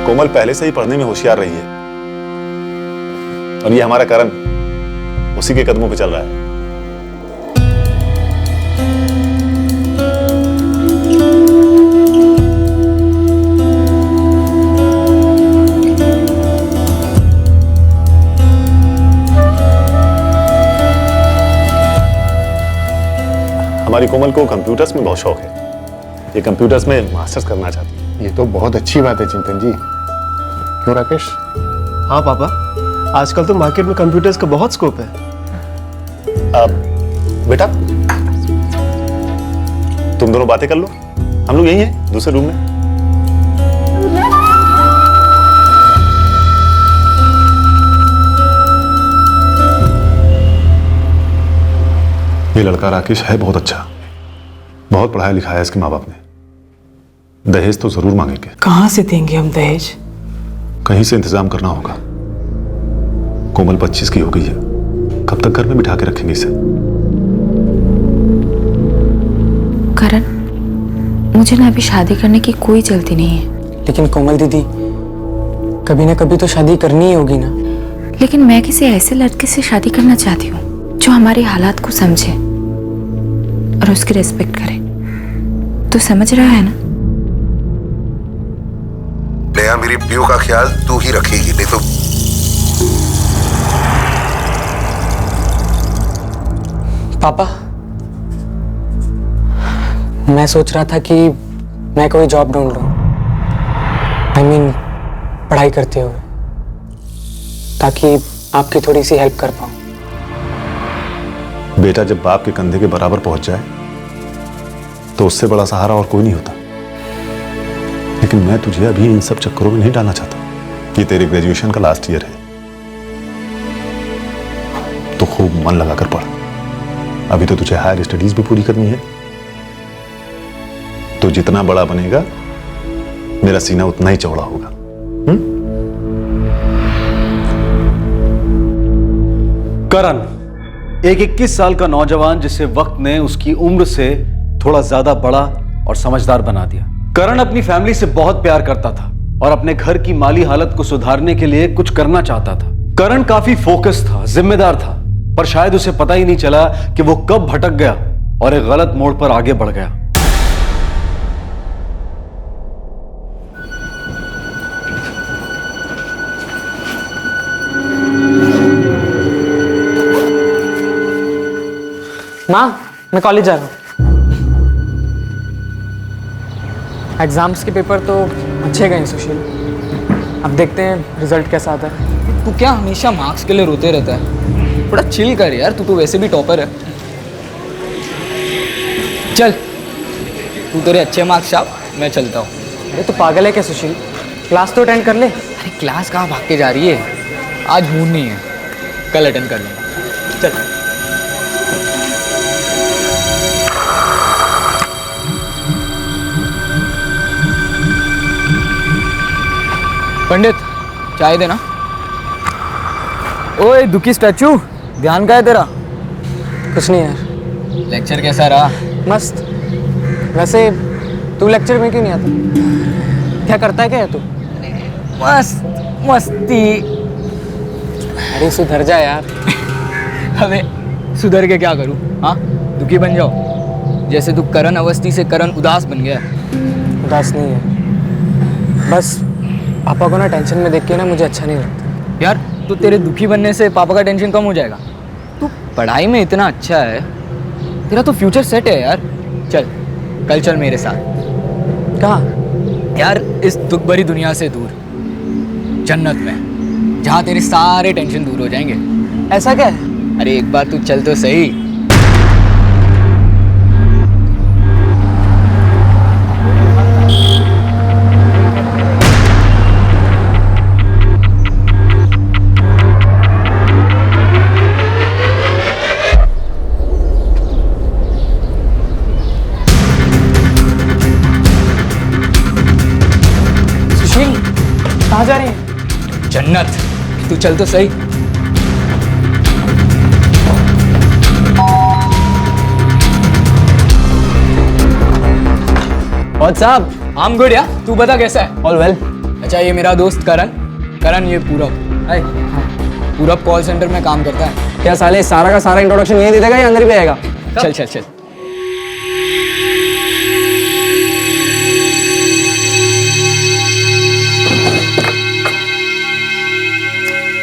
कोमल पहले से ही पढ़ने में होशियार रही है और ये हमारा करण उसी के कदमों पे चल रहा है। हमारी कोमल को कंप्यूटर्स में बहुत शौक है। ये कंप्यूटर्स में मास्टर्स करना चाहती है। ये तो बहुत अच्छी बात है चिंतन जी। क्यों राकेश? हाँ पापा, आजकल तो मार्केट में कंप्यूटर्स का बहुत स्कोप है। अब बेटा तुम दोनों बातें कर लो, हम लोग यही हैं दूसरे रूम में। ये लड़का राकेश है बहुत अच्छा, बहुत पढ़ाया लिखा है इसके माँ बाप ने। दहेज तो जरूर मांगेंगे। कहां से देंगे हम दहेज? कहीं से इंतजाम करना होगा। कोमल 25 की हो गई है, कब तक घर में बिठा के रखेंगे इसे? करण, मुझे ना अभी शादी करने की कोई जल्दी नहीं है। लेकिन कोमल दीदी, कभी ना कभी तो शादी करनी ही होगी ना। लेकिन मैं किसी ऐसे लड़के से शादी करना चाहती हूँ जो हमारे हालात को समझे और उसकी रिस्पेक्ट करे। तो समझ रहा है ना? नेहा, मेरी पीयू का ख्याल तू ही रखेगी, नहीं तो। पापा, मैं सोच रहा था कि मैं कोई जॉब ढूंढ लूं। I mean, पढ़ाई करते हुए, ताकि आपकी थोड़ी सी हेल्प कर पाऊं। बेटा जब बाप के कंधे के बराबर पहुंच जाए तो उससे बड़ा सहारा और कोई नहीं होता। लेकिन मैं तुझे अभी इन सब चक्करों में नहीं डालना चाहता। ये तेरे ग्रेजुएशन का लास्ट ईयर है, तो खूब मन लगाकर पढ़। अभी तो तुझे हायर स्टडीज भी पूरी करनी है। तो जितना बड़ा बनेगा मेरा सीना उतना ही चौड़ा होगा। करण, एक 21 साल का नौजवान जिसे वक्त ने उसकी उम्र से थोड़ा ज्यादा बड़ा और समझदार बना दिया। करण अपनी फैमिली से बहुत प्यार करता था और अपने घर की माली हालत को सुधारने के लिए कुछ करना चाहता था। करण काफी फोकस था, जिम्मेदार था, पर शायद उसे पता ही नहीं चला कि वो कब भटक गया और एक गलत मोड़ पर आगे बढ़ गया। माँ, मैं कॉलेज जा रहा हूँ। एग्जाम्स के पेपर तो अच्छे गए सुशील। अब देखते हैं रिजल्ट कैसा आता है। तू क्या हमेशा मार्क्स के लिए रोते रहता है? थोड़ा चिल कर यार, तू तो वैसे भी टॉपर है। चल, तू तेरे अच्छे मार्क्स छाप, मैं चलता हूँ। अरे तो पागल है क्या सुशील? क्लास तो अटेंड कर ले। अरे क्लास कहाँ भाग के जा रही है? आज मूड नहीं है, कल अटेंड कर लूँगा। चल। पंडित, चाय देना। ओए दुखी स्टैचू, ध्यान का है तेरा? कुछ नहीं यार। लेक्चर कैसा रहा? मस्त। वैसे तू लेक्चर में क्यों नहीं आता? क्या करता है क्या है तू? मस्त मस्ती। अरे सुधर जा यार। अबे सुधर के क्या करूँ? हाँ, दुखी बन जाओ जैसे तू करण अवस्थी से करण उदास बन गया। उदास नहीं है, बस पापा को ना टेंशन में देख के ना मुझे अच्छा नहीं लगता। यार तो तेरे दुखी बनने से पापा का टेंशन कम हो जाएगा। तू पढ़ाई में इतना अच्छा है, तेरा तो फ्यूचर सेट है यार। चल कल चल मेरे साथ। कहाँ? यार इस दुख भरी दुनिया से दूर, जन्नत में, जहाँ तेरे सारे टेंशन दूर हो जाएंगे। ऐसा क्या है? अरे एक बार तू चल तो सही। कहाँ जा रहे हैं? जन्नत, तू चल तो सही। What's up? I am good यार, तू बता कैसा है? All well. अच्छा ये मेरा दोस्त करण ये पूरब। हाय। पूरब कॉल सेंटर में काम करता है। क्या साले सारा का सारा इंट्रोडक्शन यही दे देगा या अंदर भी आएगा? चल चल चल।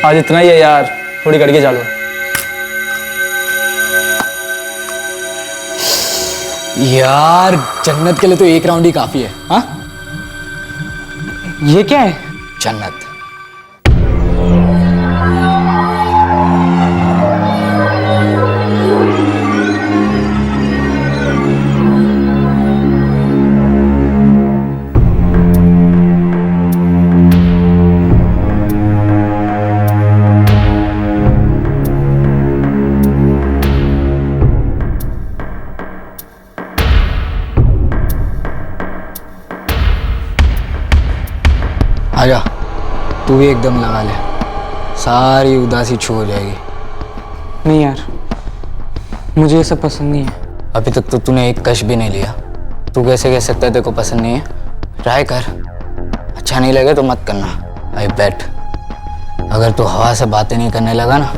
आज इतना ही है यार, थोड़ी करके चालू। यार जन्नत के लिए तो एक राउंड ही काफी है। हाँ ये क्या है? जन्नत। आजा, तू भी एकदम लगा ले, सारी उदासी छू हो जाएगी। नहीं यार, मुझे ये सब पसंद नहीं है। अभी तक तो तूने एक कश भी नहीं लिया, तू कैसे कह सकता है तेरे को पसंद नहीं है? ट्राई कर, अच्छा नहीं लगे तो मत करना। आई बेट अगर तू हवा से बातें नहीं करने लगा ना,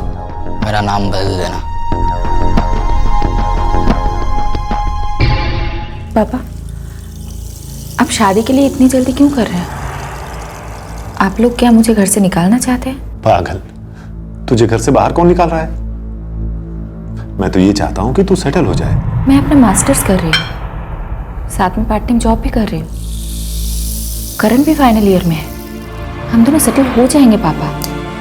मेरा नाम बदल देना। पापा, आप शादी के लिए इतनी जल्दी क्यों कर रहे हैं? आप लोग क्या मुझे घर से निकालना चाहते हैं? पागल, तुझे घर से बाहर कौन निकाल रहा है? मैं तो ये चाहता हूं कि तू सेटल हो जाए। मैं अपना मास्टर्स कर रही हूँ, साथ में पार्ट टाइम जॉब भी कर रही हूँ। करण भी फाइनल ईयर में है, हम दोनों सेटल हो जाएंगे पापा।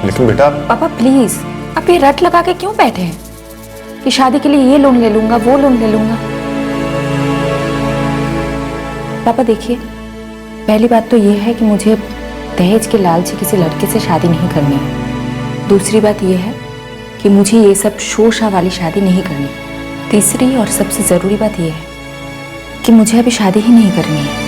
लेकिन बेटा, पापा प्लीज, आप ये रट लगा के क्यों बैठे हैं कि शादी के लिए ये लोन ले लूंगा, वो लोन ले लूंगा? पापा देखिए, पहली बात तो ये है कि मुझे दहेज के लालची किसी लड़के से शादी नहीं करनी है। दूसरी बात यह है कि मुझे ये सब शोर शाह वाली शादी नहीं करनी। तीसरी और सबसे ज़रूरी बात यह है कि मुझे अभी शादी ही नहीं करनी है।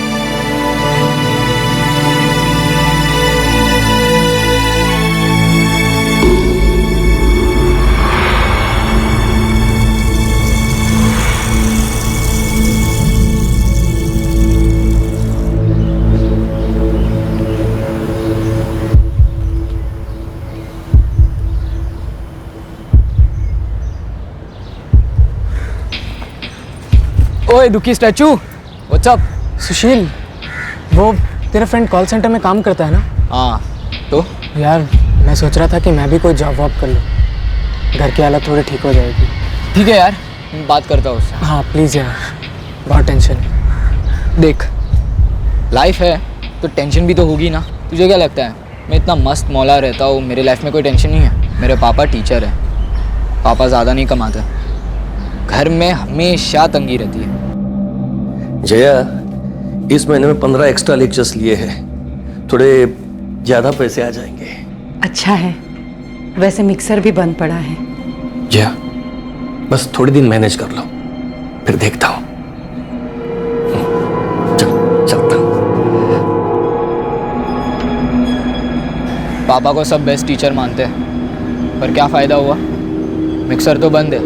ओए दुखी स्टैचू, व्हाट्स अप? सुशील, वो तेरा फ्रेंड कॉल सेंटर में काम करता है ना? हाँ तो यार मैं सोच रहा था कि मैं भी कोई जॉब वॉब कर लूँ, घर की हालत थोड़ी ठीक हो जाएगी। ठीक है यार, मैं बात करता हूँ उससे। हाँ प्लीज़ यार, बहुत टेंशन है। देख, लाइफ है तो टेंशन भी तो होगी ना। तुझे क्या लगता है मैं इतना मस्त मौला रहता हूँ, मेरे लाइफ में कोई टेंशन नहीं है? मेरे पापा टीचर हैं, पापा ज़्यादा नहीं कमाते, घर में हमेशा तंगी रहती है। जया, इस महीने में 15 एक्स्ट्रा लेक्चर्स लिए हैं, थोड़े ज़्यादा पैसे आ जाएंगे। अच्छा है, वैसे मिक्सर भी बंद पड़ा है। जया, बस थोड़े दिन मैनेज कर लो, फिर देखता हूँ। चलता हूँ। पापा को सब बेस्ट टीचर मानते हैं, पर क्या फ़ायदा हुआ? मिक्सर तो बंद है,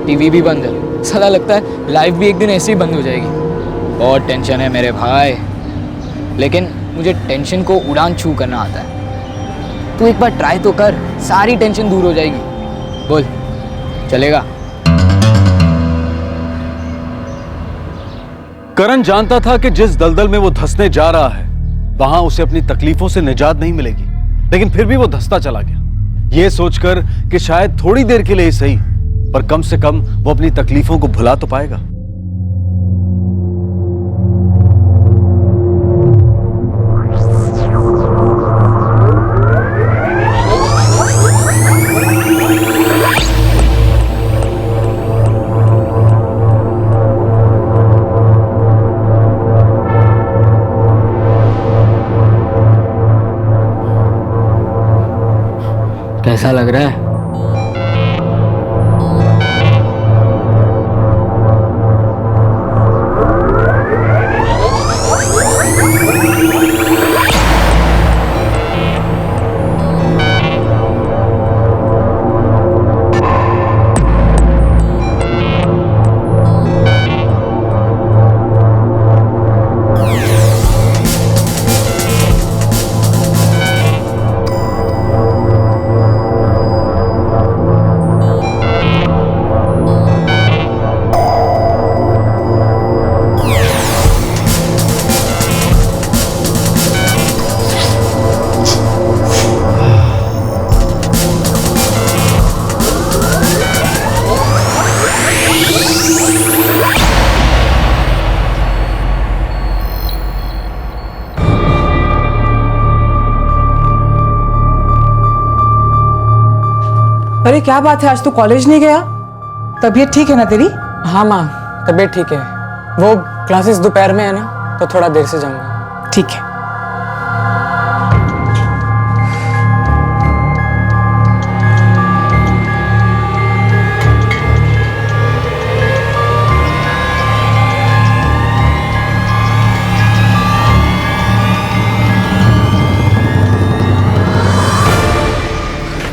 टीवी भी बंद है, साला लगता है लाइफ भी एक दिन ऐसे ही बंद हो जाएगी। बहुत टेंशन है मेरे भाई, लेकिन मुझे टेंशन को उड़ान छू करना आता है। तू एक बार ट्राई तो कर, सारी टेंशन दूर हो जाएगी। बोल, चलेगा? करण जानता था कि जिस दलदल में वो धंसने जा रहा है वहां उसे अपनी तकलीफों से निजात नहीं मिलेगी, लेकिन फिर भी वो धंसता चला गया, ये सोचकर कि शायद थोड़ी देर के लिए ही सही, पर कम से कम वो अपनी तकलीफों को भुला तो पाएगा। कैसा लग रहा है? अरे क्या बात है, आज तू कॉलेज नहीं गया? तबीयत ठीक है ना तेरी? हाँ माँ, तबीयत ठीक है। वो क्लासेस दोपहर में है ना, तो थोड़ा देर से जाऊंगा। ठीक है।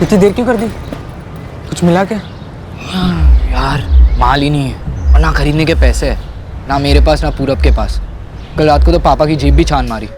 इतनी देर क्यों कर दी? कुछ मिला क्या? यार माल ही नहीं है और ना खरीदने के पैसे है, ना मेरे पास ना पूरब के पास। कल रात को तो पापा की जेब भी छान मारी।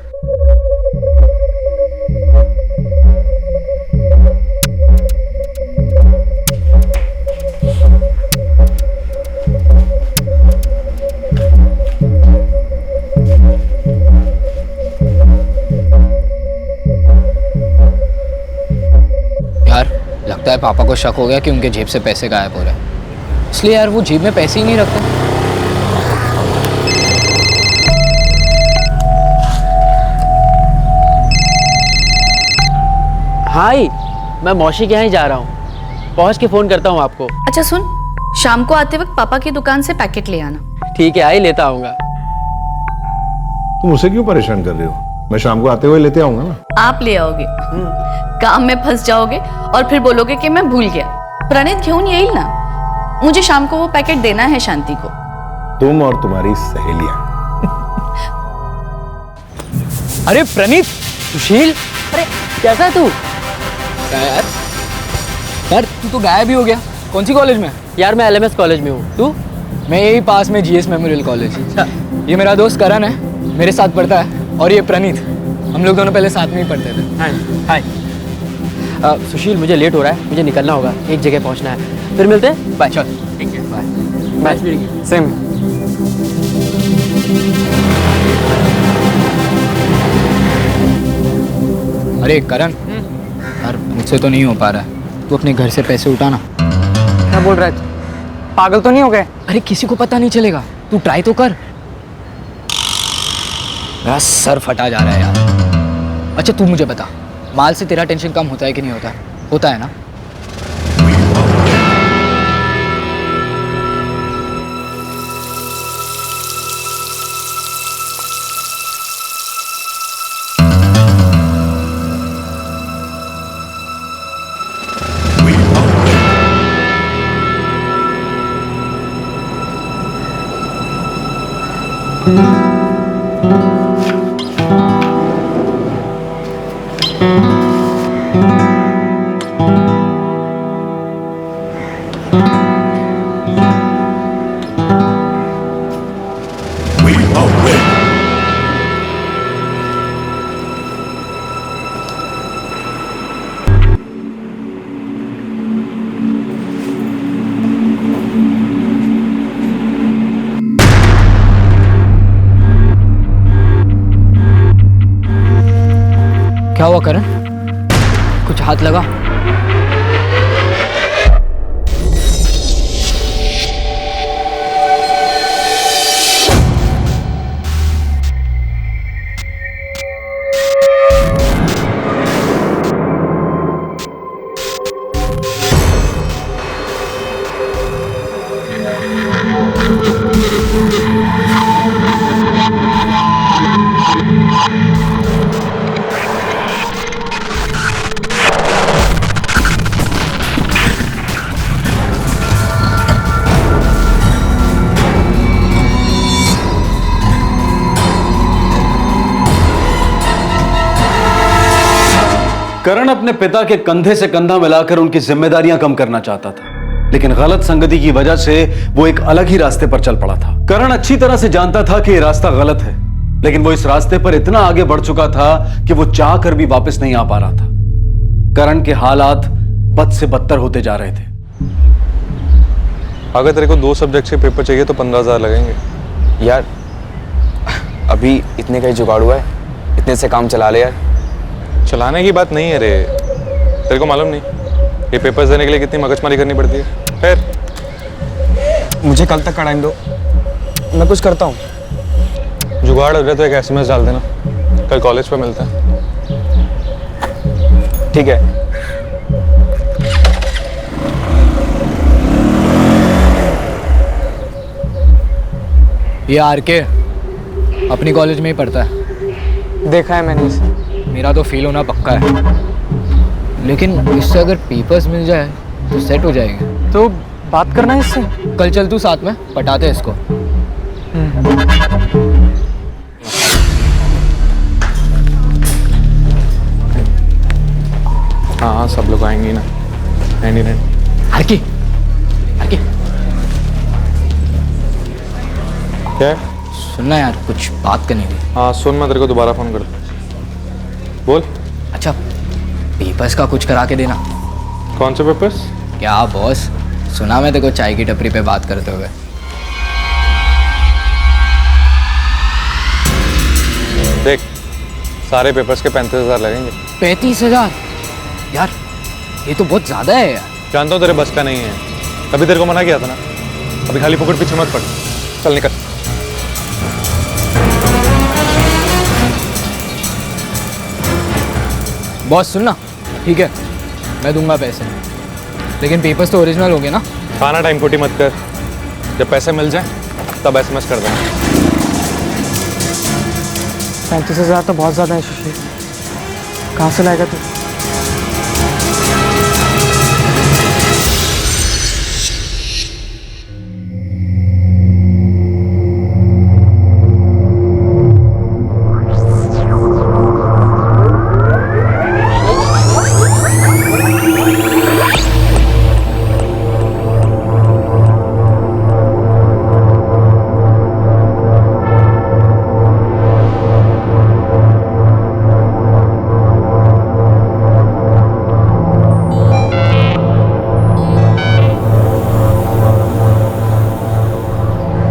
यार लगता है पापा को शक हो गया कि उनके जेब से पैसे गायब हो रहे हैं, इसलिए यार वो जेब में पैसे ही नहीं रखते। हाय, मैं मौसी के यहाँ ही जा रहा हूँ, पहुँच के फोन करता हूँ आपको। अच्छा सुन, शाम को आते वक्त पापा की दुकान से पैकेट ले आना। ठीक है, आई लेता आऊँगा। तुम उसे क्यों परेशान कर रहे हो? मैं शाम को आते हुए लेते आऊंगा ना। आप ले आओगे, काम में फंस जाओगे और फिर बोलोगे कि मैं भूल गया। प्रणीत घेऊन येईल ना, मुझे शाम को वो पैकेट देना है शांति को। तुम और तुम्हारी सहेलियां। अरे प्रणीत, सुशील, अरे कैसा है तू? यार तू तो गायब ही हो गया। कौन सी कॉलेज में? यार मैं LMS कॉलेज में हूँ। तू? मैं यही पास में GS मेमोरियल कॉलेज। ये मेरा दोस्त करण है, मेरे साथ पढ़ता है, और ये प्रणीत, हम लोग दोनों पहले साथ में ही पढ़ते थे। हाय। सुशील, मुझे लेट हो रहा है, मुझे निकलना होगा, एक जगह पहुंचना है। फिर मिलते हैं। बाय। चल ठीक है, बाय बाय। सेम। अरे करण, यार मुझसे तो नहीं हो पा रहा है, तू अपने घर से पैसे उठाना। क्या बोल रहा है? पागल तो नहीं हो गए? अरे किसी को पता नहीं चलेगा, तू ट्राई तो कर। मेरा सर फटा जा रहा है यार। अच्छा तू मुझे बता, माल से तेरा टेंशन कम होता है कि नहीं होता? होता है ना? क्या हुआ करण? कुछ हाथ लगा? करण अपने पिता के कंधे से कंधा मिलाकर उनकी जिम्मेदारियां कम करना चाहता था, लेकिन गलत संगति की वजह से वो एक अलग ही रास्ते पर चल पड़ा था। करण अच्छी तरह से जानता था कि यह रास्ता गलत है, लेकिन वो इस रास्ते पर इतना आगे बढ़ चुका था कि वो चाह कर भी वापस नहीं आ पा रहा था। करण के हालात बद से बदतर होते जा रहे थे। अगर तेरे को 2 सब्जेक्ट के पेपर चाहिए तो 15,000 लगेंगे। यार अभी इतने का ही जुगाड़ हुआ है, इतने से काम चला ले यार। चलाने की बात नहीं है रे, तेरे को मालूम नहीं ये पेपर्स देने के लिए कितनी मगजमारी करनी पड़ती है। फिर मुझे कल तक का टाइम दो, मैं कुछ करता हूँ। जुगाड़ हो जाए तो एक SMS डाल देना, कल कॉलेज पे मिलते हैं। ठीक है। ये आरके अपनी कॉलेज में ही पढ़ता है। देखा है मैंने इसे। मेरा तो फेल होना पक्का है, लेकिन इससे अगर पेपर्स मिल जाए तो सेट हो जाएंगे। तो बात करना है इससे। कल चल तू साथ में, पटाते हैं इसको। हाँ हाँ, सब लोग आएंगे ना। 99। आरके आरके क्या है? सुनना यार, कुछ बात करनी थी। हाँ सुन, मैं तेरे को दोबारा फोन करता। बोल। अच्छा, पेपर्स का कुछ करा के देना। कौन से पेपर्स? क्या बॉस, सुना मैं तेरे को चाय की टपरी पे बात करते हुए। देख, सारे पेपर्स के 35,000 लगेंगे। 35,000? यार ये तो बहुत ज्यादा है यार। जानता हूँ तेरे बस का नहीं है, तभी तेरे को मना किया था ना। अभी खाली पकड़ पीछे मत पड़, चल निकल। बॉस सुनना, ठीक है मैं दूंगा पैसे, लेकिन पेपर्स तो ओरिजिनल होंगे ना। खाना टाइम खोटी मत कर, जब पैसे मिल जाए तब SMS कर देना। 35,000 तो बहुत ज़्यादा है सुशील, कहाँ से लाएगा तू?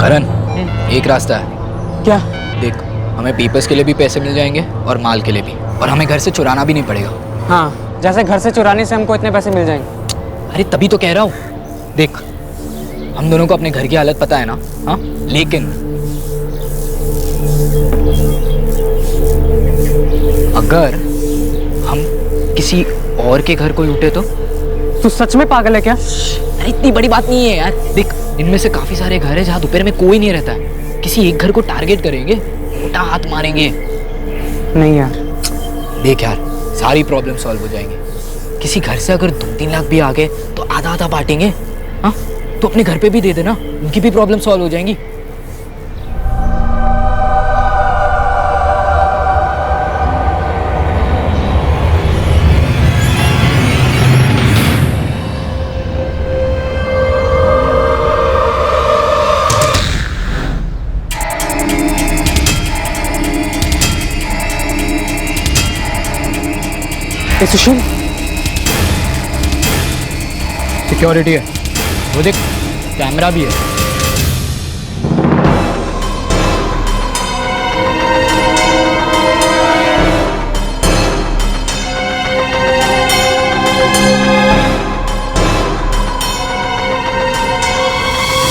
करण, एक रास्ता है। क्या? देख, हमें पेपर्स के लिए भी पैसे मिल जाएंगे और माल के लिए भी, और हमें घर से चुराना भी नहीं पड़ेगा। हाँ, जैसे घर से चुराने से हमको इतने पैसे मिल जाएंगे। अरे तभी तो कह रहा हूँ। देख, हम दोनों को अपने घर की हालत पता है ना। हाँ, लेकिन अगर हम किसी और के घर को लूटे तो? तू सच में पागल है क्या? अरे इतनी बड़ी बात नहीं है यार। देख, इनमें से काफी सारे घर है जहाँ दोपहर में कोई नहीं रहता है। किसी एक घर को टारगेट करेंगे, मोटा हाथ मारेंगे। नहीं यार। देख यार, सारी प्रॉब्लम सॉल्व हो जाएंगी। किसी घर से अगर 2-3 लाख भी आ गए तो आधा आधा बांटेंगे। हाँ, तो अपने घर पे भी दे देना, उनकी भी प्रॉब्लम सॉल्व हो जाएंगी। सुशील, सिक्योरिटी है वो, देख कैमरा भी है।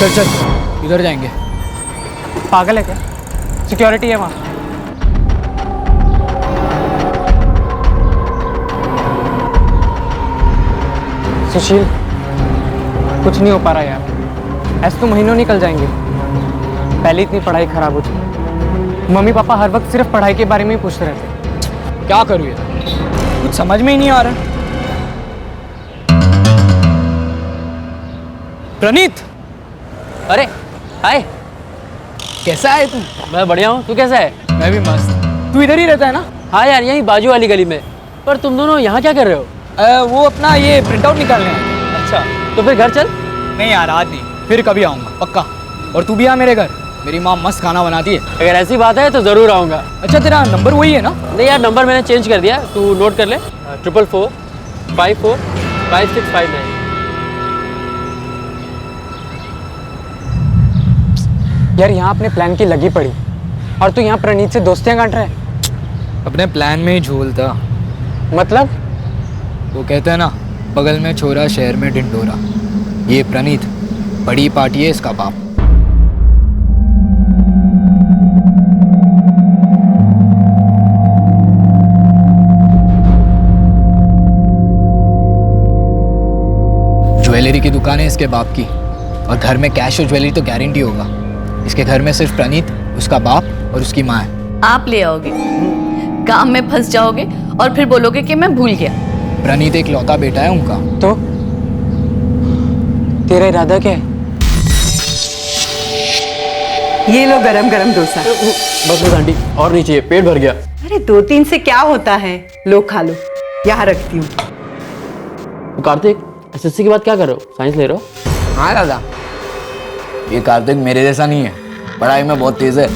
चल चल, इधर जाएंगे। पागल है क्या? सिक्योरिटी है वहाँ। सुशील, कुछ नहीं हो पा रहा यार। ऐसे तो महीनों निकल जाएंगे। पहले इतनी पढ़ाई खराब हो चुकी, मम्मी पापा हर वक्त सिर्फ पढ़ाई के बारे में ही पूछते रहते। क्या करूँ यार, कुछ समझ में ही नहीं आ रहा। प्रणीत, अरे हाय, कैसा है तू? मैं बढ़िया हूँ, तू कैसा है? मैं भी मस्त। तू इधर ही रहता है ना? हाँ यार, यहीं बाजू वाली गली में। पर तुम दोनों यहाँ क्या कर रहे हो? वो अपना ये प्रिंट आउट निकालने हैं। अच्छा, तो फिर घर चल। नहीं यार, आज नहीं, फिर कभी आऊँगा पक्का। और तू भी आ मेरे घर, मेरी माँ मस्त खाना बनाती है। अगर ऐसी बात है तो ज़रूर आऊँगा। अच्छा, तेरा नंबर वही है ना? नहीं यार, नंबर मैंने चेंज कर दिया, तू नोट कर ले। 444 54 5659। यार यहाँ अपने प्लान की लगी पड़ी और तू यहाँ प्रणीत से दोस्तियाँ काट रहा है। अपने प्लान में ही झोल था। मतलब? वो कहते हैं ना, बगल में छोरा शहर में ढिंडोरा। ये प्रणीत बड़ी पार्टी है, इसका बाप। ज्वेलरी की दुकान है इसके बाप की, और घर में कैश और ज्वेलरी तो गारंटी होगा। इसके घर में सिर्फ प्रणीत, उसका बाप और उसकी माँ है। आप ले आओगे, काम में फंस जाओगे और फिर बोलोगे कि मैं भूल गया। प्रणीत एक लौता बेटा है उनका। तो तेरा इरादा क्या है? ये लो गरम गरम डोसा। बस बस आंटी, और नहीं चाहिए, पेट भर गया। अरे 2-3 से क्या होता है, लो खा लो, यहाँ रखती हूँ। कार्तिक, एसएससी के बाद क्या कर रहे हो? साइंस ले रहे हो? हाँ दादा, ये कार्तिक मेरे जैसा नहीं है, पढ़ाई में बहुत तेज है।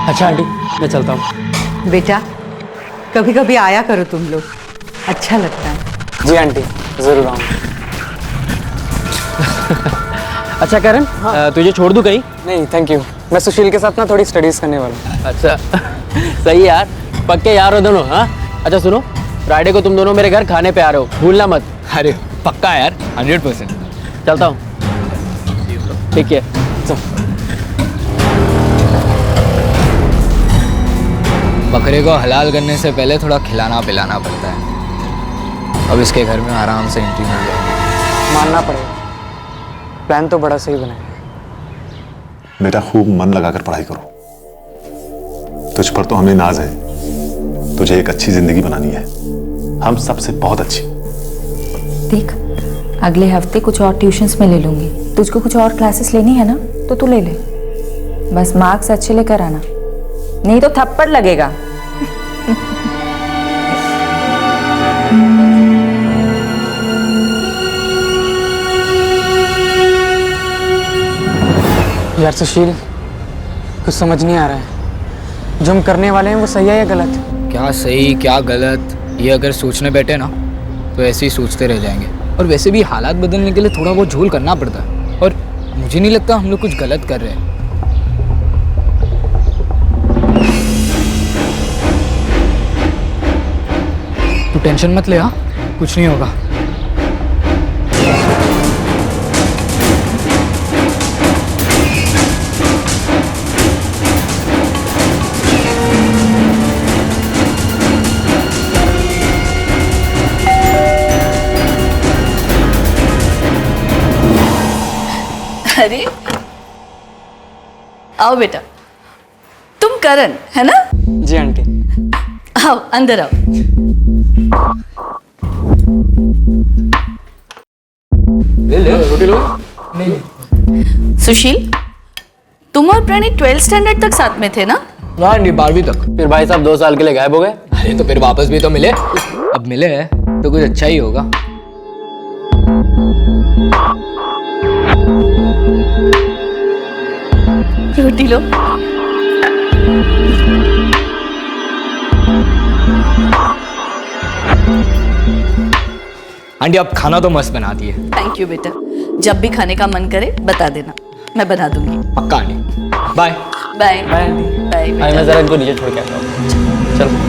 अच्छा आंटी, मैं चलता हूँ। बेटा कभी कभी आया करो तुम लोग, अच्छा लगता है। जी आंटी, जरूर आऊँगा। अच्छा करण, तुझे छोड़ दूँ कहीं? नहीं थैंक यू, मैं सुशील के साथ ना थोड़ी स्टडीज करने वाला हूँ। अच्छा सही है यार, पक्के यार हो दोनों। हाँ अच्छा सुनो, फ्राइडे को तुम दोनों मेरे घर खाने पे आ रहे हो, भूलना मत। अरे पक्का यार, 100%। चलता हूँ, ठीक है। बकरे को हलाल करने से पहले थोड़ा खिलाना पिलाना पड़ता है। अब इसके घर में आराम से एंट्री मिल जाएगी। मानना पड़ेगा, प्लान तो बड़ा सही बनाया। बेटा खूब मन लगाकर पढ़ाई करो, तुझ पर तो हमें नाज है। तुझे एक अच्छी जिंदगी बनानी है, हम सबसे बहुत अच्छी। देख, अगले हफ्ते कुछ और ट्यूशंस में ले लूंगी। तुझको कुछ और क्लासेस लेनी है ना, तो तू ले ले। बस मार्क्स अच्छे लेकर आना, नहीं तो थप्पड़ लगेगा। यार सुशील, कुछ समझ नहीं आ रहा है, जो हम करने वाले हैं वो सही है या गलत? क्या सही क्या गलत, ये अगर सोचने बैठे ना तो ऐसे ही सोचते रह जाएंगे। और वैसे भी हालात बदलने के लिए थोड़ा बहुत झोल करना पड़ता है, और मुझे नहीं लगता हम लोग कुछ गलत कर रहे हैं। तू टेंशन मत ले, हाँ कुछ नहीं होगा। अरे आओ बेटा, तुम करण है ना? जी आंटी। आओ अंदर आओ। ले रोटी लो। सुशील, तुम और प्रणीत 12th स्टैंडर्ड तक साथ में थे ना? हाँ आंटी, 12वीं तक। फिर भाई साहब 2 साल के लिए गायब हो गए। अरे तो फिर वापस भी तो मिले। अब मिले हैं तो कुछ अच्छा ही होगा। रोटी लो। आंटी आप खाना तो मस्त बनाती है। थैंक यू बेटा, जब भी खाने का मन करे बता देना, मैं बना दूंगी। पक्का aunty, bye bye bye bye. मैं जरा इनको नीचे छोड़ के आता हूँ। चलो।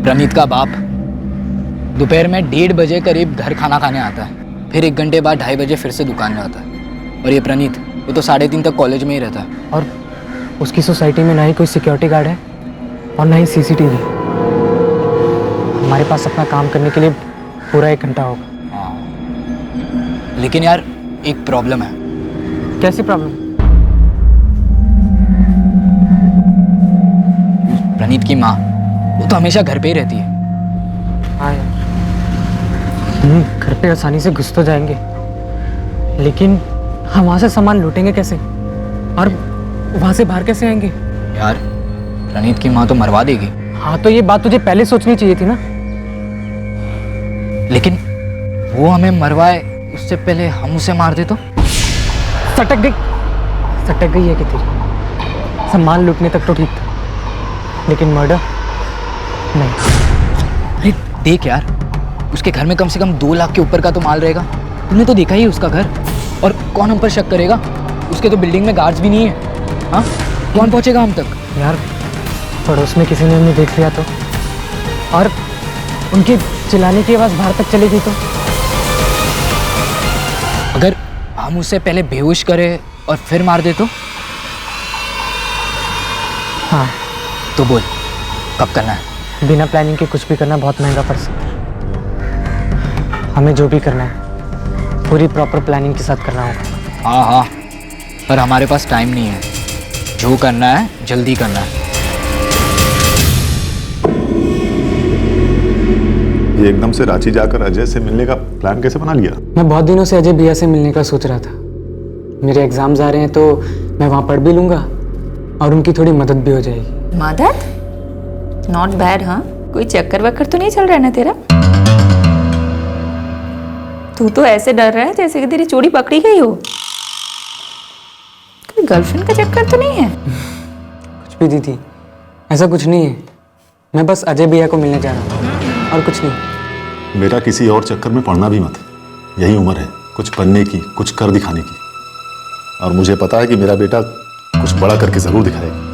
प्रणीत का बाप दोपहर में 1:30 बजे करीब घर खाना खाने आता है, फिर 1 घंटे बाद 2:30 बजे फिर से दुकान में आता है। और ये प्रणीत, वो तो 3:30 तक कॉलेज में ही रहता है। और उसकी सोसाइटी में ना ही कोई सिक्योरिटी गार्ड है और ना ही सीसीटीवी। हमारे पास अपना काम करने के लिए पूरा 1 घंटा होगा। लेकिन यार एक प्रॉब्लम है। कैसी प्रॉब्लम? प्रणीत की माँ, वो तो हमेशा घर पे ही रहती है। हाँ यार, घर पे आसानी से घुस तो जाएंगे, लेकिन हम वहाँ से सामान लूटेंगे कैसे? और वहाँ से बाहर कैसे आएंगे? यार प्रणीत की माँ तो मरवा देगी। हाँ, तो ये बात तुझे पहले सोचनी चाहिए थी ना। लेकिन वो हमें मरवाए उससे पहले हम उसे मार दे तो? सटक गई है कि तेरी। सामान लूटने तक तो ठीक था, लेकिन मर्डर नहीं। अरे देख यार, उसके घर में कम से कम 2 लाख के ऊपर का तो माल रहेगा। तुमने तो देखा ही उसका घर। और कौन हम पर शक करेगा? उसके तो बिल्डिंग में गार्ड्स भी नहीं है। हाँ, कौन पहुंचेगा हम तक? यार पड़ोस में किसी ने हमें देख लिया तो, और उनके चिल्लाने की आवाज़ बाहर तक चली गई तो? अगर हम उसे पहले बेहोश करें और फिर मार दे तो? हाँ। तो बोल कब करना है? बिना प्लानिंग के कुछ भी करना बहुत महंगा पड़ सकता है। हमें जो भी करना है पूरी प्रॉपर प्लानिंग के साथ करना होगा। हाँ हाँ, पर हमारे पास टाइम नहीं है। जो करना है जल्दी करना है। ये एकदम से रांची जाकर अजय से मिलने का प्लान कैसे बना लिया? मैं बहुत दिनों से अजय भैया से मिलने का सोच रहा था। मेरे एग्जाम्स आ रहे हैं तो मैं वहाँ पढ़ भी लूँगा और उनकी थोड़ी मदद भी हो जाएगी। मदद? Not bad. हाँ, कोई चक्कर वक्कर तो नहीं चल रहा है ना तेरा? तू तो ऐसे डर रहा है जैसे कि तेरी चोरी पकड़ी गई हो। कोई गर्लफ्रेंड का चक्कर तो नहीं है? कुछ भी दीदी, ऐसा कुछ नहीं है। मैं बस अजय भैया को मिलने जा रहा हूँ और कुछ नहीं। मेरा किसी और चक्कर में पड़ना भी मत। यही उम्र है कुछ बनने की, कुछ कर दिखाने की। और मुझे पता है कि मेरा बेटा कुछ बड़ा करके जरूर दिखाएगा।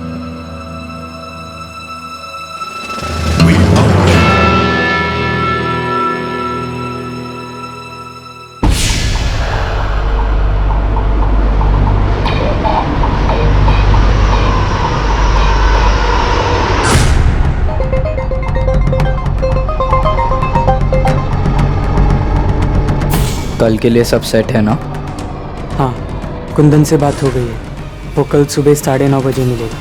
कल के लिए सब सेट है ना? हाँ, कुंदन से बात हो गई है। वो कल सुबह 9:30 बजे मिलेगा।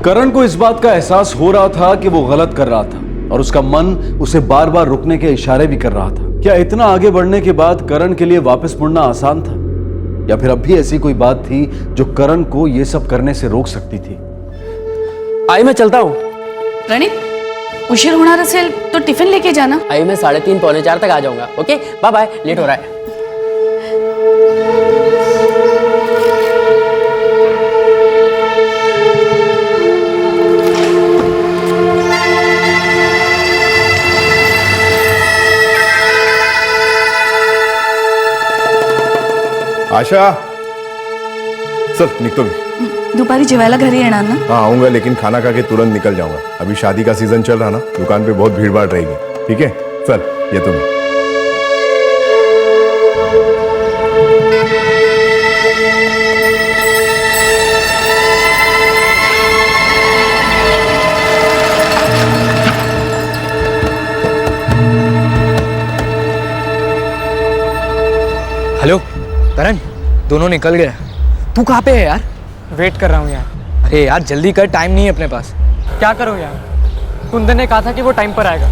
करण को इस बात का एहसास हो रहा था कि वो गलत कर रहा था और उसका मन उसे बार बार रुकने के इशारे भी कर रहा था। क्या इतना आगे बढ़ने के बाद करण के लिए वापस मुड़ना आसान था, या फिर अब भी ऐसी कोई बात थी जो करण को ये सब करने से रोक सकती थी? आई मैं चलता हूँ। प्रणीत, उशीर होणार असेल तो टिफिन लेके जाना। आई मैं 3:30 पौने 4 तक आ जाऊंगा। ओके बाय बाय, लेट हो रहा है। आशा, चल निकतो मी। दुपारी जेवायला घरी येणार ना? हाँ आऊंगा, लेकिन खाना खा के तुरंत निकल जाऊंगा। अभी शादी का सीजन चल रहा ना, दुकान पे बहुत भीड़ भाड़ रहेगी। ठीक है, चल ये तुम्हें। हेलो करण, दोनों निकल गए। तू कहाँ पे है यार? वेट कर रहा हूँ यार। अरे यार जल्दी कर, टाइम नहीं है अपने पास। क्या करूँ यार? कुंदन ने कहा था कि वो टाइम पर आएगा,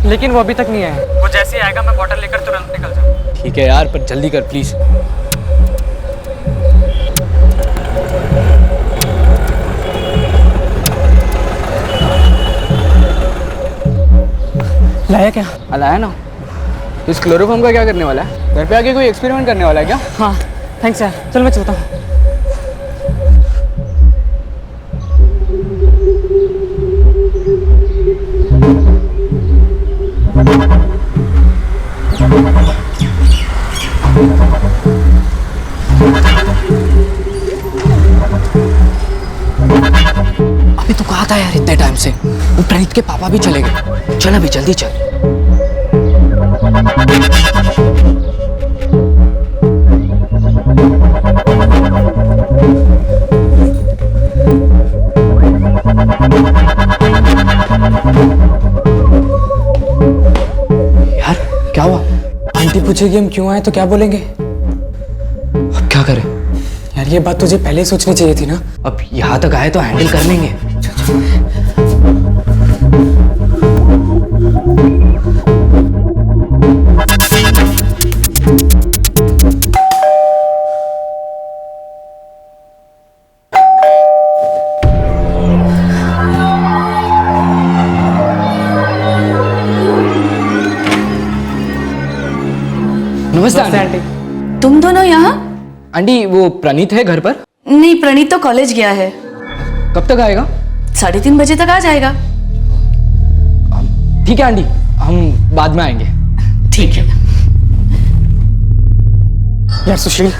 लेकिन वो अभी तक नहीं आया। वो जैसे ही आएगा मैं बॉटल लेकर तुरंत निकल जाऊँ। ठीक है यार, पर जल्दी कर प्लीज। लाया क्या? लाया ना। इस क्लोरोफॉर्म का क्या करने वाला है? घर पे आके कोई एक्सपेरिमेंट करने वाला है क्या? हाँ थैंक्स यार, चल मैं चलता हूँ। अभी तो कहा था यार इतने टाइम से। वो प्रणीत के पापा भी चले गए। चल अभी जल्दी चल। पूछेगी हम क्यों आए तो क्या बोलेंगे? अब क्या करें यार, ये बात तुझे पहले ही सोचनी चाहिए थी ना। अब यहाँ तक आए तो हैंडल कर लेंगे। नमस्ते आंटी। तुम दोनों यहाँ? आंटी वो प्रणीत है घर पर? नहीं, प्रणीत तो कॉलेज गया है। कब तक आएगा? 3:30 बजे तक आ जाएगा। ठीक है आंटी, हम बाद में आएंगे। ठीक है। यार सुशील,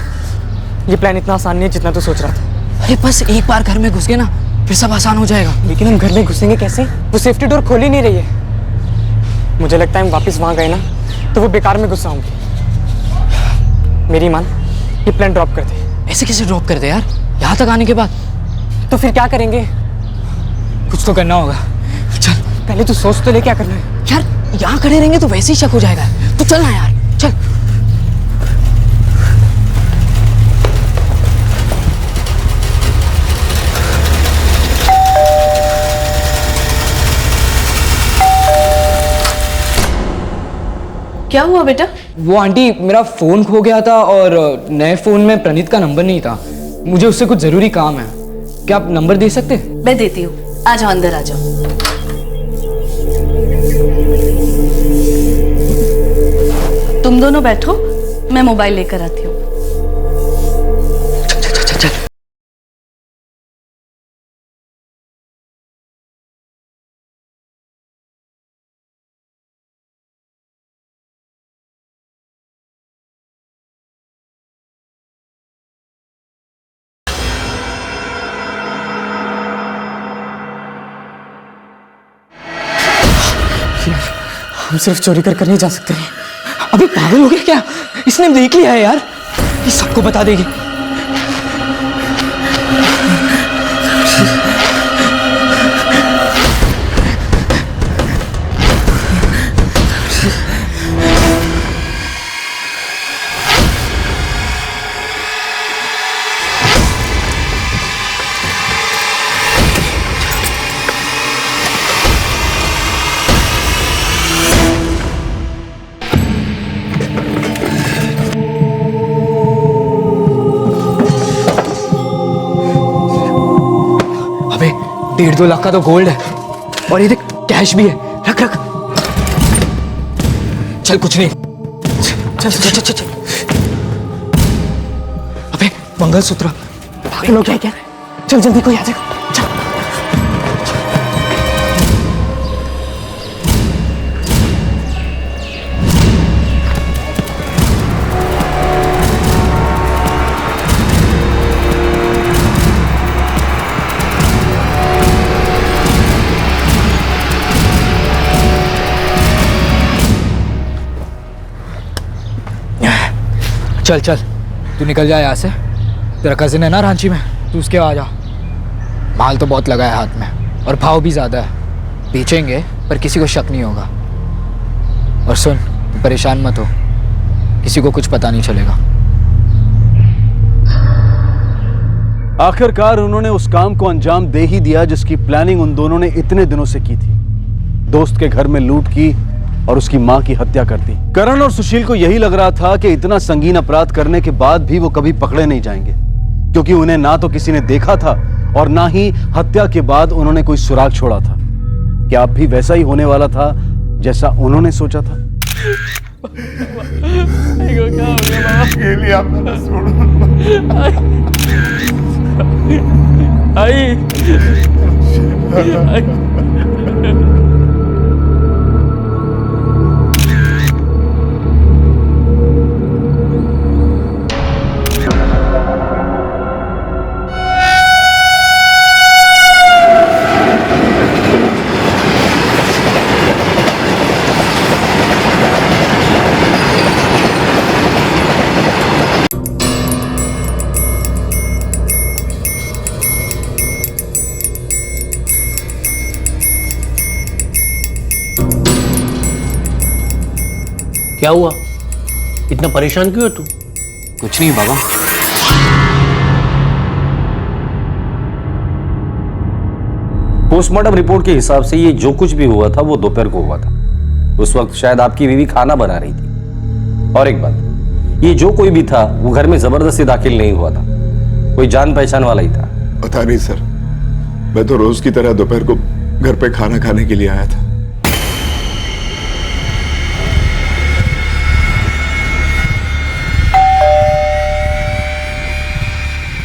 ये प्लान इतना आसान नहीं है जितना तू सोच रहा था। अरे बस एक बार घर में घुस गए ना फिर सब आसान हो जाएगा। लेकिन हम घर में घुसेंगे कैसे? वो सेफ्टी डोर खोल ही नहीं रही है। मुझे लगता है हम वापस वहां गए ना तो वो बेकार में गुस्सा होंगे। मेरी मान, ये प्लान ड्रॉप कर दे। ऐसे कैसे ड्रॉप कर दे यार, यहाँ तक आने के बाद? तो फिर क्या करेंगे? कुछ तो करना होगा। चल पहले तू सोच तो ले क्या करना है। यार यहाँ खड़े रहेंगे तो वैसे ही शक हो जाएगा। तो चल ना यार, चल। क्या हुआ बेटा? वो आंटी, मेरा फोन खो गया था और नए फोन में प्रणीत का नंबर नहीं था। मुझे उससे कुछ जरूरी काम है। क्या आप नंबर दे सकते? मैं देती हूँ, आ जाओ अंदर आ जाओ। तुम दोनों बैठो, मैं मोबाइल लेकर आती हूँ। हम सिर्फ चोरी कर नहीं जा सकते। अबे पागल हो गया क्या? इसने देख लिया है यार, ये सबको बता देगी। अबे 1.5-2 लाख का तो गोल्ड है और ये देख कैश भी है। रख रख। चल कुछ नहीं। चल चल चल चल चल। अबे मंगलसूत्र। पागल हो गया क्या? चल जल्दी कोई आ जाएगा। चल। चल चल तू निकल जा यहाँ से। तेरा कजिन है ना रांची में, तू उसके आ जा। माल तो बहुत लगा है हाथ में और भाव भी ज़्यादा है। बेचेंगे पर किसी को शक नहीं होगा। और सुन, परेशान मत हो, किसी को कुछ पता नहीं चलेगा। आखिरकार उन्होंने उस काम को अंजाम दे ही दिया जिसकी प्लानिंग उन दोनों ने इतने दिनों से की थी। दोस्त के घर में लूट की और उसकी मां की हत्या कर दी। करण और सुशील को यही लग रहा था कि इतना संगीन अपराध करने के बाद भी वो कभी पकड़े नहीं जाएंगे, क्योंकि उन्हें ना तो किसी ने देखा था और ना ही हत्या के बाद उन्होंने कोई सुराग छोड़ा था। क्या अब भी वैसा ही होने वाला था जैसा उन्होंने सोचा था? क्या हुआ? इतना परेशान क्यों है तू? कुछ नहीं बाबा। पोस्टमार्टम रिपोर्ट के हिसाब से ये जो कुछ भी हुआ था वो दोपहर को हुआ था। उस वक्त शायद आपकी बीवी खाना बना रही थी। और एक बात, ये जो कोई भी था वो घर में जबरदस्ती दाखिल नहीं हुआ था, कोई जान पहचान वाला ही था। पता नहीं सर, मैं तो रोज की तरह दोपहर को घर पे खाना खाने के लिए आया था।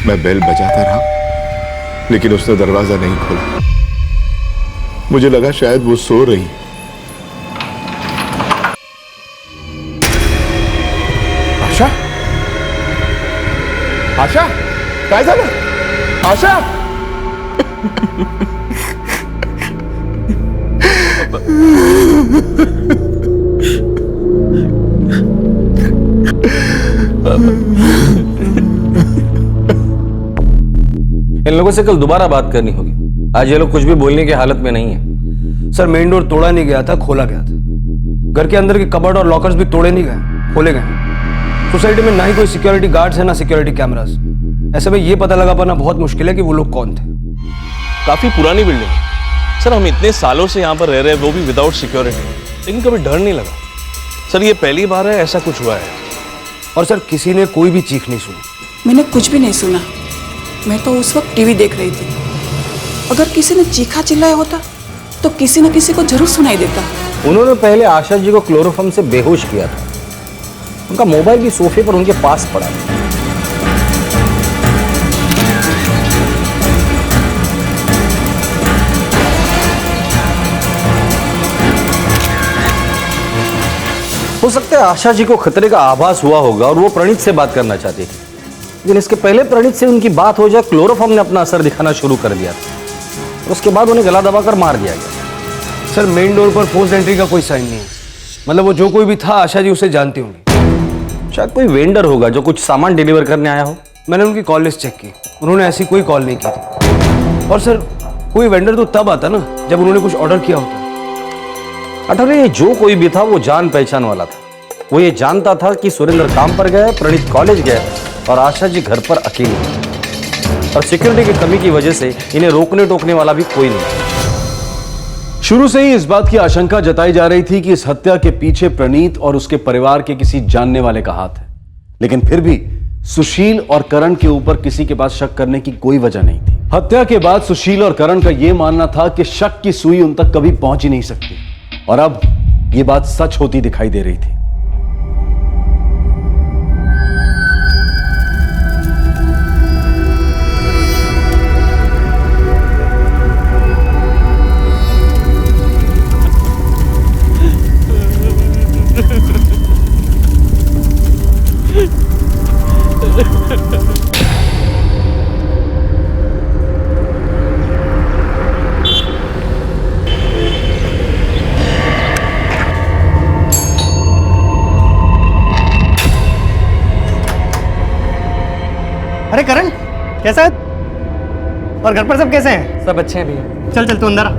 मैं बेल बजाता रहा, लेकिन उसने दरवाजा नहीं खोला। मुझे लगा शायद वो सो रही। आशा, आशा, काय झालं? आशा, इन लोगों से कल दोबारा बात करनी होगी। आज ये लोग कुछ भी बोलने की हालत में नहीं है। सर मेन डोर तोड़ा नहीं गया था, खोला गया था। घर के अंदर के कबर्ड और लॉकर्स भी तोड़े नहीं गए, खोले गए। सोसाइटी में ना ही कोई सिक्योरिटी गार्ड्स है ना सिक्योरिटी कैमरास। ऐसे में ये पता लगा पाना बहुत मुश्किल है कि वो लोग कौन थे। काफी पुरानी बिल्डिंग है सर, हम इतने सालों से यहाँ पर रह रहे हैं, वो भी विदाउट सिक्योरिटी, लेकिन कभी डर नहीं लगा। सर ये पहली बार है ऐसा कुछ हुआ है। और सर किसी ने कोई भी चीख नहीं सुनी। मैंने कुछ भी नहीं सुना, मैं तो उस वक्त टीवी देख रही थी। अगर किसी ने चीखा चिल्लाया होता तो किसी न किसी को जरूर सुनाई देता। उन्होंने पहले आशा जी को क्लोरोफॉर्म से बेहोश किया था। उनका मोबाइल भी सोफे पर उनके पास पड़ा था। हो सकता है आशा जी को खतरे का आभास हुआ होगा और वो प्रणीत से बात करना चाहती थी, लेकिन इसके पहले प्रणीत से उनकी बात हो जाए क्लोरोफॉर्म ने अपना असर दिखाना शुरू कर दिया था और उसके बाद उन्हें गला दबाकर मार दिया गया। सर मेन डोर पर फोर्स एंट्री का कोई साइन नहीं है। मतलब वो जो कोई भी था आशा जी उसे जानती होंगी। शायद कोई वेंडर होगा जो कुछ सामान डिलीवर करने आया हो। मैंने उनकी कॉल लिस्ट चेक की, उन्होंने ऐसी कोई कॉल नहीं की थी। और सर कोई वेंडर तो तब आता ना जब उन्होंने कुछ ऑर्डर किया होता। अठौरे ये जो कोई भी था वो जान पहचान वाला था। वो ये जानता था कि सुरेंद्र काम पर गए, प्रणीत कॉलेज गए और आशा जी घर पर अकेली थी। और सिक्योरिटी की कमी की वजह से इन्हें रोकने टोकने वाला भी कोई नहीं। शुरू से ही इस बात की आशंका जताई जा रही थी कि इस हत्या के पीछे प्रणीत और उसके परिवार के किसी जानने वाले का हाथ है, लेकिन फिर भी सुशील और करण के ऊपर किसी के पास शक करने की कोई वजह नहीं थी। हत्या के बाद सुशील और करण का यह मानना था कि शक की सुई उन तक कभी पहुंच ही नहीं सकती, और अब यह बात सच होती दिखाई दे रही थी। अरे करण कैसा है? और घर पर सब कैसे हैं? सब अच्छे हैं भैया। चल चल तू अंदर आ।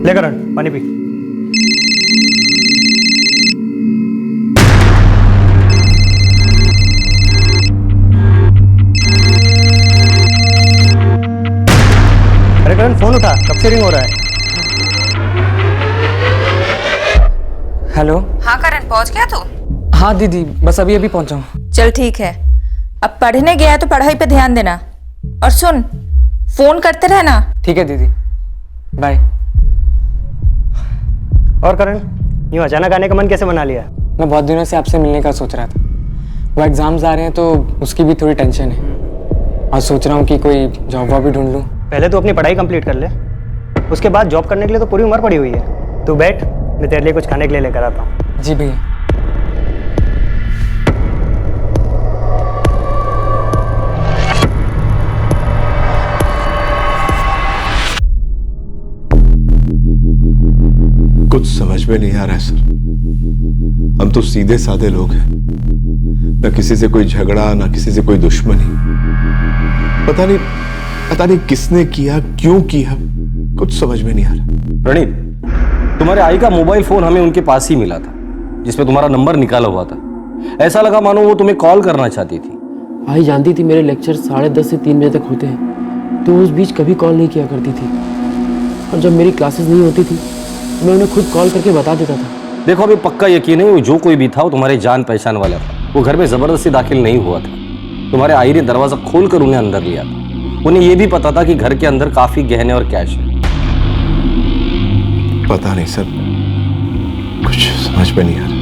ले करण पानी पी। अरे करण फोन उठा, कब से रिंग हो रहा है? हेलो। हाँ करण पहुंच गया तू? हाँ दीदी, बस अभी अभी पहुंचा हूँ। चल ठीक है, अब पढ़ने गया है तो पढ़ाई पे ध्यान देना। और सुन, फोन करते रहना। ठीक है दीदी, बाय। और करण यूं अचानक आने का मन कैसे बना लिया? मैं बहुत दिनों से आपसे मिलने का सोच रहा था। वो एग्जाम्स आ रहे हैं तो उसकी भी थोड़ी टेंशन है, और सोच रहा हूँ कि कोई जॉब वॉब भी ढूंढ लूँ। पहले तो अपनी पढ़ाई कंप्लीट कर ले, उसके बाद जॉब करने के लिए तो पूरी उम्र पड़ी हुई है। तू बैठ, मैं तेरे लिए कुछ खाने के लिए लेकर आता हूँ। जी भैया। कुछ समझ में नहीं आ रहा है सर। हम तो सीधे साधे लोग हैं, न किसी से कोई झगड़ा, न किसी से कोई दुश्मनी। पता नहीं किसने किया, क्यों किया, कुछ समझ में नहीं आ रहा। प्रणीत, तुम्हारे आई का मोबाइल फोन हमें उनके पास ही मिला था, जिसमें तुम्हारा नंबर निकाला हुआ था। ऐसा लगा मानो वो तुम्हें कॉल करना चाहती थी। आई जानती थी मेरे लेक्चर 10:30 से 3 बजे तक होते हैं, तो उस बीच कभी कॉल नहीं किया करती थी। और जब मेरी क्लासेस नहीं होती थी मैं उन्हें खुद कॉल करके बता देता था। देखो, अभी पक्का यकीन है वो जो कोई भी था वो तुम्हारे जान पहचान वाला था। वो घर में जबरदस्ती दाखिल नहीं हुआ था। तुम्हारे आई ने दरवाजा खोलकर उन्हें अंदर लिया था। उन्हें यह भी पता था कि घर के अंदर काफी गहने और कैश है। पता नहीं सर, कुछ समझ में नहीं आ रहा।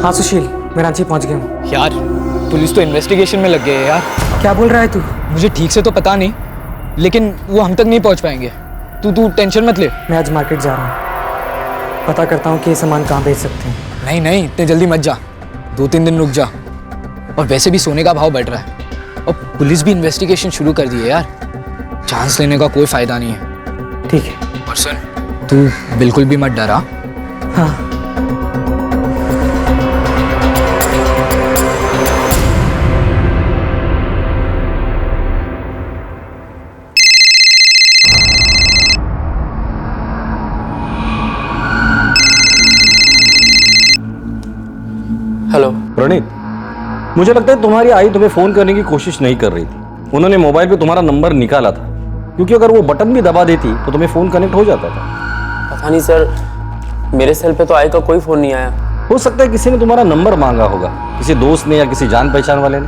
हाँ सुशील, मैं रांची पहुंच गया हूँ। यार पुलिस तो इन्वेस्टिगेशन में लग गई है यार। क्या बोल रहा है तू? मुझे ठीक से तो पता नहीं, लेकिन वो हम तक नहीं पहुंच पाएंगे। तू टेंशन मत ले। मैं आज मार्केट जा रहा हूँ, पता करता हूँ कि ये सामान कहाँ बेच सकते हैं। नहीं इतने जल्दी मत जा, 2-3 दिन रुक जा। और वैसे भी सोने का भाव बढ़ रहा है और पुलिस भी इन्वेस्टिगेशन शुरू कर दी है यार। चांस लेने का कोई फायदा नहीं है। ठीक है। और सुन, तू बिल्कुल भी मत डरा। हाँ। हेलो प्रणीत, मुझे लगता है तुम्हारी आई तुम्हें फोन करने की कोशिश नहीं कर रही थी। उन्होंने मोबाइल पे तुम्हारा नंबर निकाला था, क्योंकि अगर वो बटन भी दबा देती तो तुम्हें फोन कनेक्ट हो जाता था। पता नहीं सर, मेरे सेल पे तो आई का कोई फोन नहीं आया। हो सकता है किसी ने तुम्हारा नंबर मांगा होगा, किसी दोस्त ने या किसी जान पहचान वाले ने।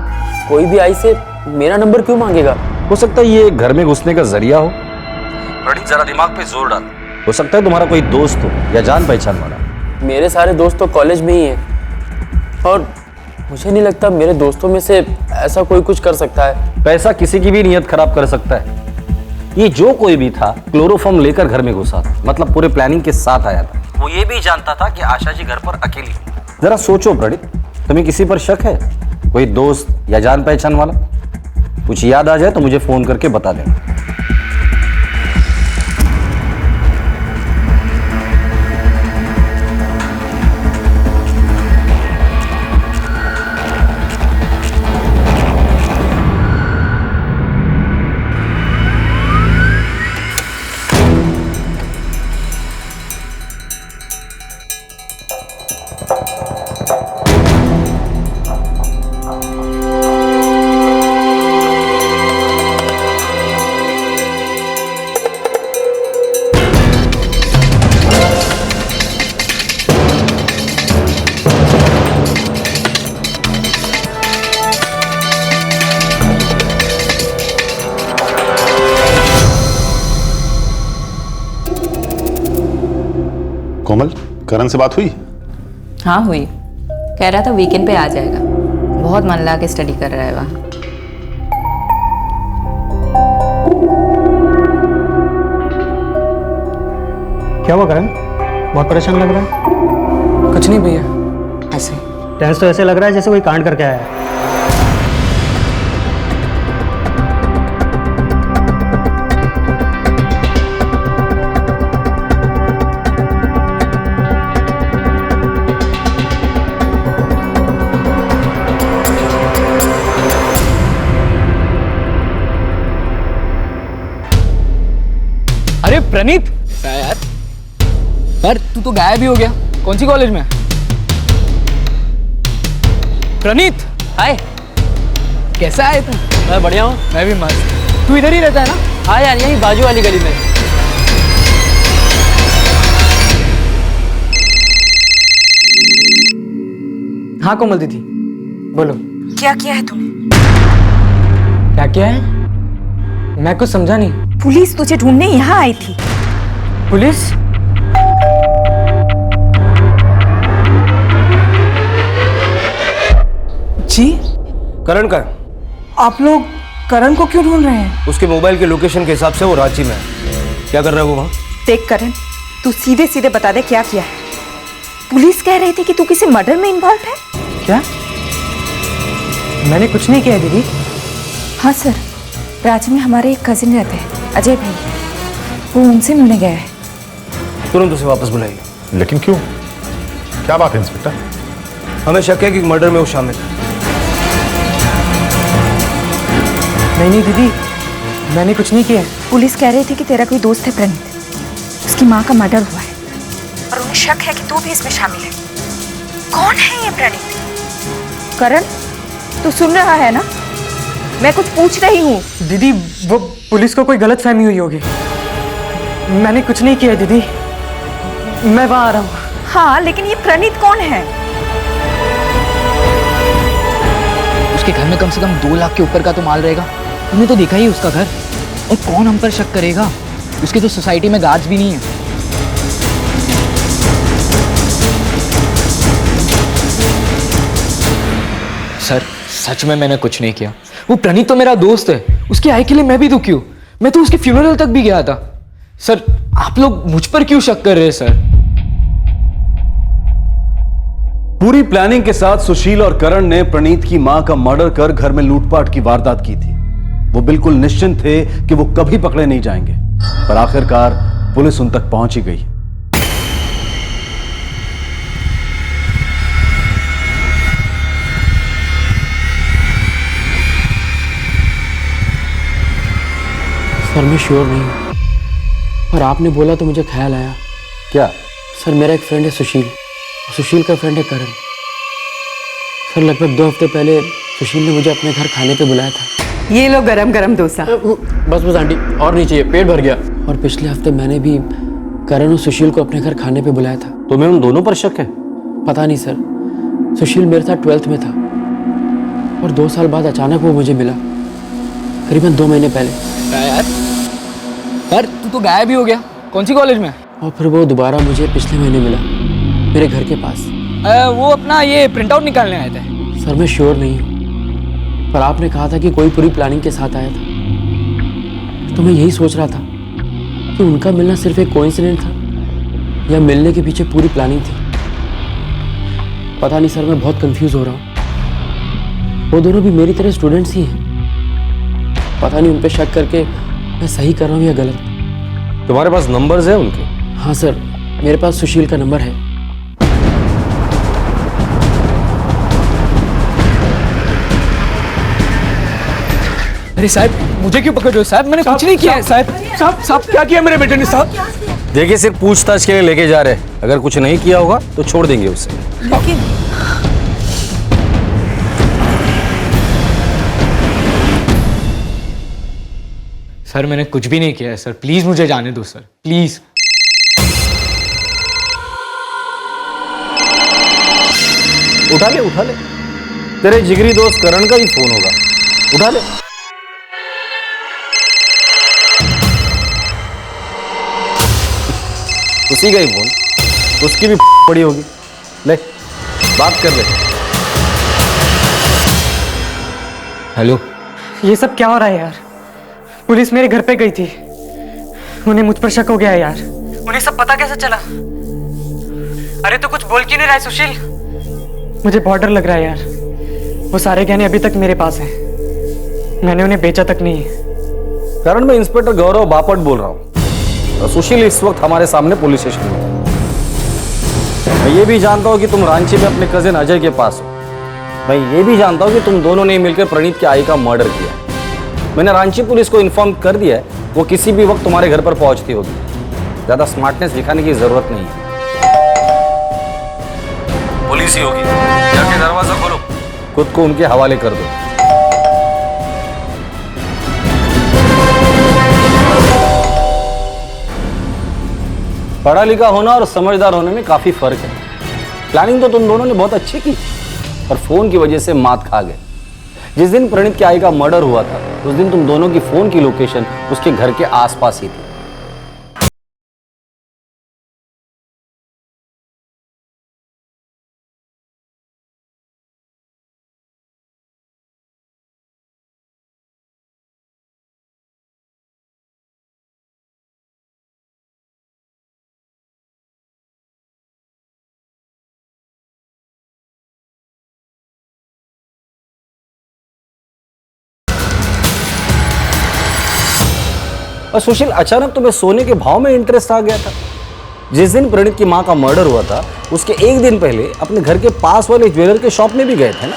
कोई भी आई से मेरा नंबर क्यों मांगेगा? हो सकता है ये घर में घुसने का जरिया हो। प्रणीत, जरा दिमाग पे जोर डाल। हो सकता है तुम्हारा कोई दोस्त हो या जान पहचान वाला। मेरे सारे दोस्त तो कॉलेज में ही हैं और मुझे नहीं लगता मेरे दोस्तों में से ऐसा कोई कुछ कर सकता है। पैसा किसी की भी नीयत खराब कर सकता है। ये जो कोई भी था क्लोरोफॉर्म लेकर घर में घुसा था, मतलब पूरे प्लानिंग के साथ आया था। वो ये भी जानता था कि आशा जी घर पर अकेली। जरा सोचो प्रणीत, तुम्हें किसी पर शक है? कोई दोस्त या जान पहचान वाला? कुछ याद आ जाए तो मुझे फोन करके बता देना। कोमल, करण से बात हुई? हाँ हुई। कह रहा था वीकेंड पे आ जाएगा। बहुत मन लगा के स्टडी कर रहा है वहाँ। क्या हुआ करण? बहुत परेशान लग रहा है। कुछ नहीं भैया, ऐसे ही। टेंस तो ऐसे लग रहा है जैसे कोई कांड करके आया है। अरे प्रणीत यार तू तो गायब ही हो गया। कौन सी कॉलेज में? प्रणीत, हाय, कैसा है तू? मैं बढ़िया हूँ। मैं भी मस्त। तू इधर ही रहता है ना? हाँ यार, यही बाजू वाली गली में। हाँ कोमल दीदी, बोलो। क्या किया है तूने? क्या किया है? मैं कुछ समझा नहीं। पुलिस तुझे ढूंढने यहाँ आई थी। पुलिस? जी? करण का? आप लोग करण को क्यों ढूंढ रहे हैं? उसके मोबाइल के लोकेशन के हिसाब से वो रांची में है। क्या कर रहा है वो वहाँ? देख करण, तू सीधे सीधे बता दे क्या किया है। पुलिस कह रही थी कि तू किसी मर्डर में इन्वॉल्व है। क्या? मैंने कुछ नहीं किया दीदी। हाँ सर, रांची में हमारे एक कजिन रहते हैं, अजय भाई। वो उनसे मिलने गया है। तुरंत उसे वापस बुलाइए। लेकिन क्यों? क्या बात है इंस्पेक्टर? हमें शक है कि मर्डर में वो शामिल है। नहीं दीदी, मैंने कुछ नहीं किया। पुलिस कह रही थी कि तेरा कोई दोस्त है प्रणीत, उसकी माँ का मर्डर हुआ है और उन्हें शक है कि तू भी इसमें शामिल है। कौन है ये प्रणीत? करण, तू सुन रहा है ना? मैं कुछ पूछ रही हूँ। दीदी, वो पुलिस को कोई गलतफहमी हुई होगी। मैंने कुछ नहीं किया दीदी, मैं वहाँ आ रहा हूँ। हाँ, लेकिन ये प्रणीत कौन है? उसके घर में कम से कम 2 लाख के ऊपर का तो माल रहेगा। तुमने तो देखा ही उसका घर। और कौन हम पर शक करेगा? उसकी तो सोसाइटी में गार्ड्स भी नहीं है। सर, सच में मैंने कुछ नहीं किया। वो प्रणीत तो मेरा दोस्त है, उसकी आई के लिए मैं भी दुखी हूं। मैं तो उसके फ्यूनरल तक भी गया था। सर, आप लोग मुझ पर क्यों शक कर रहे हैं सर? पूरी प्लानिंग के साथ सुशील और करण ने प्रणीत की मां का मर्डर कर घर में लूटपाट की वारदात की थी। वो बिल्कुल निश्चिंत थे कि वो कभी पकड़े नहीं जाएंगे, पर आखिरकार पुलिस उन तक पहुंच ही गई। सर, मैं श्योर नहीं हूँ, पर आपने बोला तो मुझे ख्याल आया। क्या? सर, मेरा एक फ्रेंड है सुशील, सुशील का फ्रेंड है करण। सर, लगभग 2 हफ्ते पहले सुशील ने मुझे अपने घर खाने पे बुलाया था। ये लो गरम गरम डोसा। बस आंटी, और नहीं चाहिए, पेट भर गया। और पिछले हफ्ते मैंने भी करण और सुशील को अपने घर खाने पे बुलाया था। तुम्हें उन दोनों पर शक है? पता नहीं सर, सुशील मेरे साथ 12th में था और 2 साल बाद अचानक वो मुझे मिला, करीबन 2 महीने पहले। यार तू तो गायब ही हो गया। कौन सी कॉलेज में? और फिर वो दोबारा मुझे पिछले महीने मिला, मेरे घर के पास। वो अपना ये प्रिंट आउट निकालने आए थे। सर, मैं श्योर नहीं हूँ, पर आपने कहा था कि कोई पूरी प्लानिंग के साथ आया था, तो मैं यही सोच रहा था कि उनका मिलना सिर्फ एक कोइंसिडेंट था या मिलने के पीछे पूरी प्लानिंग थी। पता नहीं सर, मैं बहुत कंफ्यूज हो रहा हूँ। वो दोनों भी मेरी तरह स्टूडेंट्स ही हैं। पता नहीं उन पे शक करके मैं सही कर रहा हूँ या गलत। तुम्हारे पास नंबर्स है उनके? हाँ सर, मेरे पास सुशील का नंबर है। अरे साहब, मुझे क्यों पकड़ रहे हो साहब? मैंने कुछ नहीं किया है साहब। साहब क्या किया मेरे बेटे ने साहब? देखिए, सिर्फ पूछताछ के लिए लेके जा रहे हैं। अगर कुछ नहीं किया होगा तो छोड़ देंगे उसे। लेकिन सर, मैंने कुछ भी नहीं किया है सर। प्लीज मुझे जाने दो सर, प्लीज। उठा ले, उठा ले। तेरे जिगरी दोस्त करण का ही फोन होगा, उठा ले। उसी का ही फोन, उसकी भी पड़ी होगी। ले, बात कर ले। हेलो। ये सब क्या हो रहा है यार? पुलिस मेरे घर पे गई थी, उन्हें मुझ पर शक हो गया है यार। उन्हें सब पता कैसे चला? अरे तो कुछ बोल क्यों नहीं रहा है सुशील? मुझे बहुत डर लग रहा है यार। वो सारे गहने अभी तक मेरे पास हैं, मैंने उन्हें बेचा तक नहीं है। करण, मैं इंस्पेक्टर गौरव बापट बोल रहा हूँ। तो सुशील इस वक्त हमारे सामने पुलिस स्टेशन में है। मैं ये भी जानता हूँ कि तुम रांची में अपने कजिन अजय के पास हो। मैं ये भी जानता हूँ कि तुम दोनों ने मिलकर प्रणीत की आई का मर्डर किया। मैंने रांची पुलिस को इन्फॉर्म कर दिया है, वो किसी भी वक्त तुम्हारे घर पर पहुंचती होगी। ज्यादा स्मार्टनेस दिखाने की जरूरत नहीं है। पुलिस ही होगी, जाके दरवाजा खोलो, खुद को उनके हवाले कर दो। पढ़ा लिखा होना और समझदार होने में काफी फर्क है। प्लानिंग तो तुम दोनों ने बहुत अच्छी की, पर फोन की वजह से मात खा गए। जिस दिन प्रणीत की आई का मर्डर हुआ था, उस दिन तुम दोनों की फोन की लोकेशन उसके घर के आसपास ही थी। और सुशील, अचानक तुम्हें सोने के भाव में इंटरेस्ट आ गया था। जिस दिन प्रणीत की माँ का मर्डर हुआ था उसके एक दिन पहले अपने घर के पास वाले ज्वेलर के शॉप में भी गए थे ना।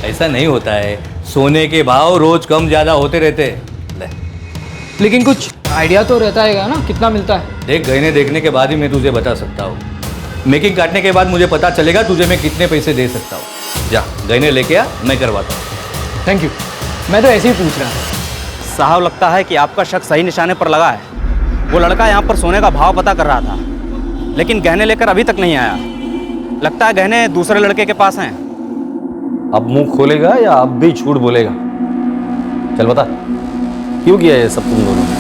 ऐसा नहीं होता है, सोने के भाव रोज कम ज्यादा होते रहते। लेकिन कुछ आइडिया तो रहता है ना, कितना मिलता है? देख, गहने देखने के बाद ही मैं तुझे बता सकता हूँ। मेकिंग काटने के बाद मुझे पता चलेगा तुझे मैं कितने पैसे दे सकता हूँ। जा गहने लेके आ, मैं करवाता हूँ। थैंक यू, मैं तो ऐसे ही पूछ रहा था। साहब, लगता है कि आपका शक सही निशाने पर लगा है। वो लड़का यहाँ पर सोने का भाव पता कर रहा था, लेकिन गहने लेकर अभी तक नहीं आया। लगता है गहने दूसरे लड़के के पास हैं। अब मुंह खोलेगा या अब भी झूठ बोलेगा? चल बता, क्यों किया ये सब तुम दोनों?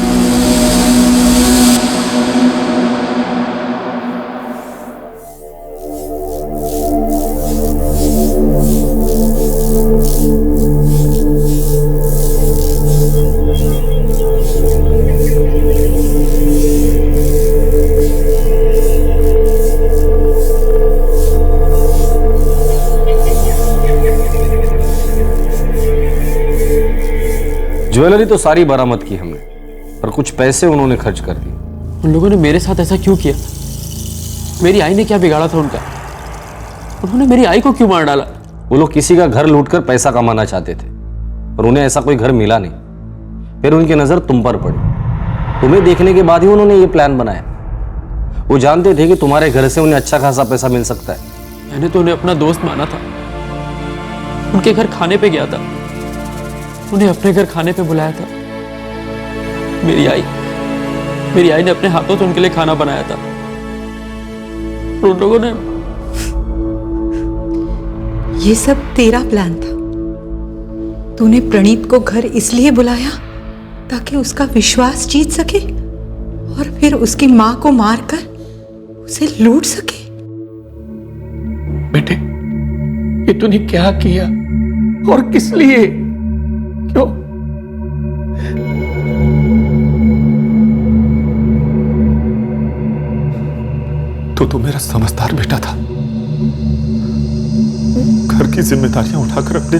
ज्वेलरी तो सारी बरामद की हमने, पर कुछ पैसे उन्होंने खर्च कर दिए। उन लोगों ने मेरे साथ ऐसा क्यों किया? मेरी आई ने क्या बिगाड़ा था उनका? उन्होंने मेरी आई को क्यों मार डाला? वो लोग किसी का घर लूटकर पैसा कमाना चाहते थे, पर उन्हें ऐसा कोई घर मिला नहीं। फिर उनकी नजर तुम पर पड़ी। तुम्हें देखने के बाद ही उन्होंने ये प्लान बनाया। वो जानते थे कि तुम्हारे घर से उन्हें अच्छा खासा पैसा मिल सकता है। मैंने तो उन्हें अपना दोस्त माना था, उनके घर खाने पे गया था, उन्हें अपने घर खाने पे बुलाया था। मेरी आई ने अपने हाथों से उनके लिए खाना बनाया था। उन लोगों ने ये सब तेरा प्लान था। तूने प्रणीत को घर इसलिए बुलाया ताकि उसका विश्वास जीत सके और फिर उसकी मां को मारकर उसे लूट सके। बेटे, ये तूने क्या किया और किस लिए? क्यों? तो मेरा समझदार बेटा था। घर की जिम्मेदारियां उठाकर अपने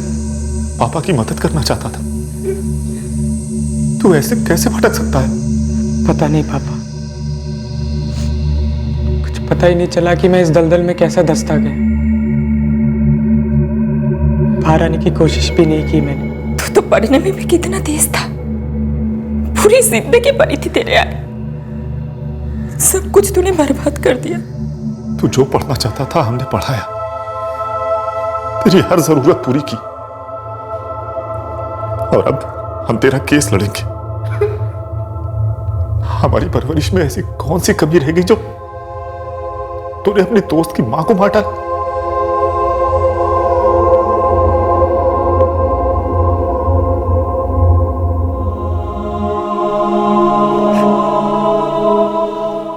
पापा की मदद करना चाहता था। तू ऐसे कैसे भटक सकता है? पता नहीं पापा, कुछ पता ही नहीं चला कि मैं इस दलदल में कैसे दस्ता गया। बाहर आने की कोशिश भी नहीं की मैंने। तो पढ़ने में भी कितना तेज था, पूरी जिंदगी पड़ी थी तेरे आगे। सब कुछ तूने बर्बाद कर दिया। तू जो पढ़ना चाहता था हमने पढ़ाया, तेरी हर जरूरत पूरी की, और अब हम तेरा केस लड़ेंगे। हमारी परवरिश में ऐसी कौन सी कमी रह गई जो तूने अपने दोस्त की मां को मार डाला?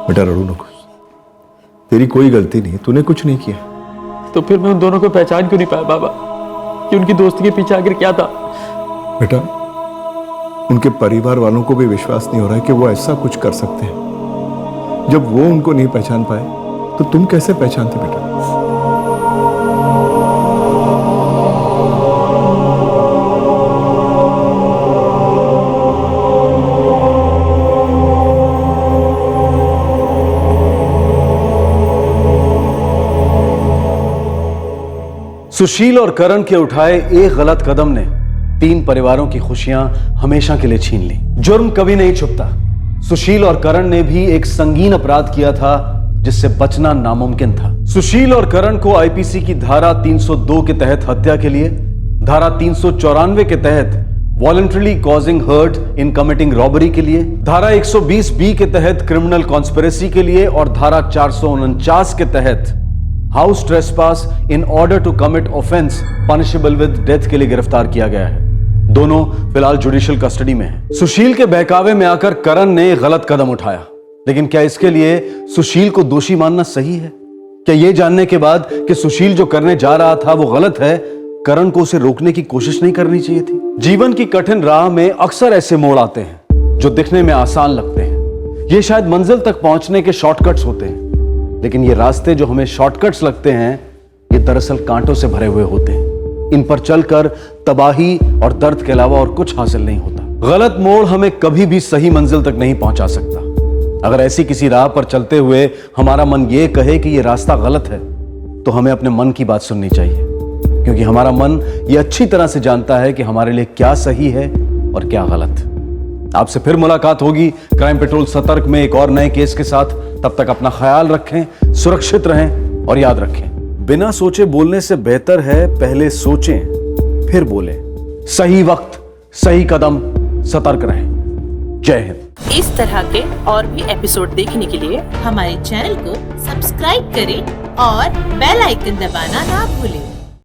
बेटा रो नको, तेरी कोई गलती नहीं, तूने कुछ नहीं किया। तो फिर मैं उन दोनों को पहचान क्यों नहीं पाया बाबा कि उनकी दोस्ती के पीछे आखिर क्या था? बेटा, उनके परिवार वालों को भी विश्वास नहीं हो रहा है कि वो ऐसा कुछ कर सकते हैं। जब वो उनको नहीं पहचान पाए तो तुम कैसे पहचानते बेटा? सुशील और करण के उठाए एक गलत कदम ने 3 परिवारों की खुशियां हमेशा के लिए छीन ली। जुर्म कभी नहीं छुपता। सुशील और करण ने भी एक संगीन अपराध किया था जिससे बचना नामुमकिन था। सुशील और करण को आईपीसी की धारा 302 के तहत हत्या के लिए, धारा 394 के तहत voluntarily causing hurt in committing robbery के लिए, धारा 120B के तहत क्रिमिनल कॉन्स्पिरेसी के लिए और धारा 449 के तहत house trespass in order to commit offence punishable with death के लिए गिरफ्तार किया गया है। दोनों फिलहाल जुडिशियल कस्टडी में हैं। सुशील के बहकावे में आकर करण ने गलत कदम उठाया, लेकिन क्या इसके लिए सुशील को दोषी मानना सही है? क्या यह जानने के बाद कि सुशील जो करने जा रहा था वो गलत है, करण को उसे रोकने की कोशिश नहीं करनी चाहिए थी? जीवन की कठिन राह में अक्सर ऐसे मोड़ आते हैं जो दिखने में आसान लगते हैं। ये शायद मंजिल तक पहुंचने के शॉर्टकट्स होते हैं, लेकिन ये रास्ते जो हमें शॉर्टकट्स लगते हैं ये दरअसल कांटों से भरे हुए होते हैं। इन पर चलकर तबाही और दर्द के अलावा और कुछ हासिल नहीं होता। गलत मोड़ हमें कभी भी सही मंजिल तक नहीं पहुंचा सकता। अगर ऐसी किसी राह पर चलते हुए हमारा मन ये कहे कि ये रास्ता गलत है, तो हमें अपने मन की बात सुननी चाहिए, क्योंकि हमारा मन ये अच्छी तरह से जानता है कि हमारे लिए क्या सही है और क्या गलत। आपसे फिर मुलाकात होगी क्राइम पेट्रोल सतर्क में एक और नए केस के साथ। तब तक अपना ख्याल रखें, सुरक्षित रहें और याद रखें, बिना सोचे बोलने से बेहतर है पहले सोचें फिर बोलें। सही वक्त, सही कदम, सतर्क रहें। जय हिंद। इस तरह के और भी एपिसोड देखने के लिए हमारे चैनल को सब्सक्राइब करें और बेल आइकन दबाना ना भूलें।